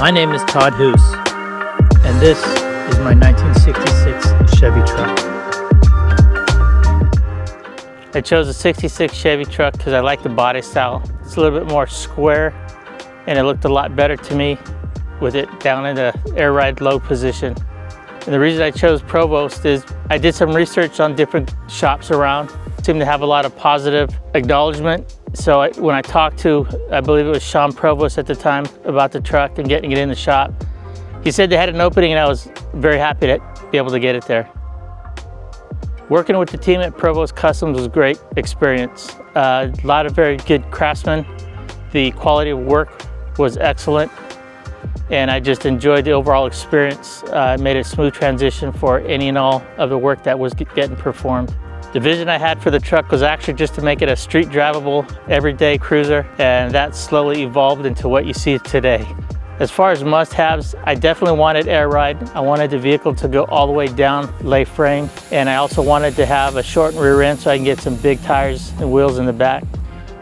My name is Todd Hoos, and this is my 1966 Chevy truck. I chose a 66 Chevy truck because I like the body style. It's a little bit more square, and it looked a lot better to me with it down in the air ride low position. And the reason I chose Provost is I did some research on different shops around. Seemed to have a lot of positive acknowledgement. So when I talked to, I believe it was Sean Provost at the time, about the truck and getting it in the shop, he said they had an opening, and I was very happy to be able to get it there. Working with the team at Provost Customs was a great experience. A lot of very good craftsmen. The quality of work was excellent, and I just enjoyed the overall experience. It made a smooth transition for any and all of the work that was getting performed. The vision I had for the truck was actually just to make it a street drivable, everyday cruiser, and that slowly evolved into what you see today. As far as must-haves, I definitely wanted air ride. I wanted the vehicle to go all the way down, lay frame, and I also wanted to have a shortened rear end so I can get some big tires and wheels in the back.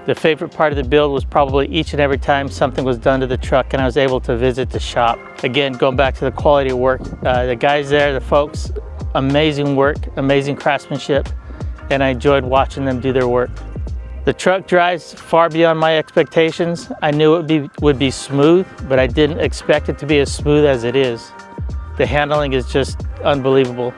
The favorite part of the build was probably each and every time something was done to the truck and I was able to visit the shop. Again, going back to the quality of work, the guys there, the folks, amazing work, amazing craftsmanship, and I enjoyed watching them do their work. The truck drives far beyond my expectations. I knew it would be smooth, but I didn't expect it to be as smooth as it is. The handling is just unbelievable.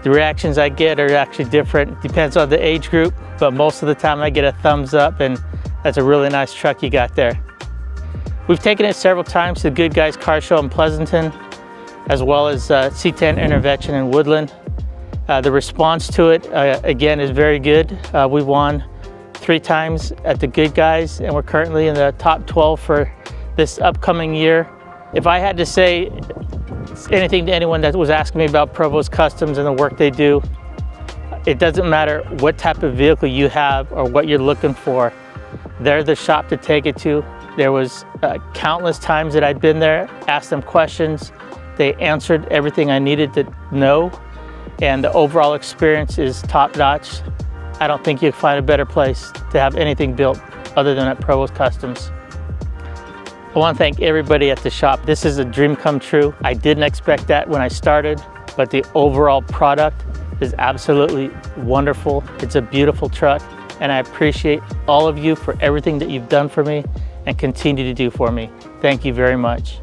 The reactions I get are actually different. Depends on the age group, but most of the time I get a thumbs up, and that's a really nice truck you got there. We've taken it several times to the Good Guys Car Show in Pleasanton, as well as C10 Intervention in Woodland. The response to it, again, is very good. We won 3 times at the Good Guys, and we're currently in the top 12 for this upcoming year. If I had to say anything to anyone that was asking me about Provost Customs and the work they do, it doesn't matter what type of vehicle you have or what you're looking for. They're the shop to take it to. There was countless times that I'd been there, asked them questions. They answered everything I needed to know, and the overall experience is top-notch. I don't think you'd find a better place to have anything built other than at Provost Customs. I want to thank everybody at the shop. This is a dream come true. I didn't expect that when I started, but the overall product is absolutely wonderful. It's a beautiful truck, and I appreciate all of you for everything that you've done for me and continue to do for me. Thank you very much.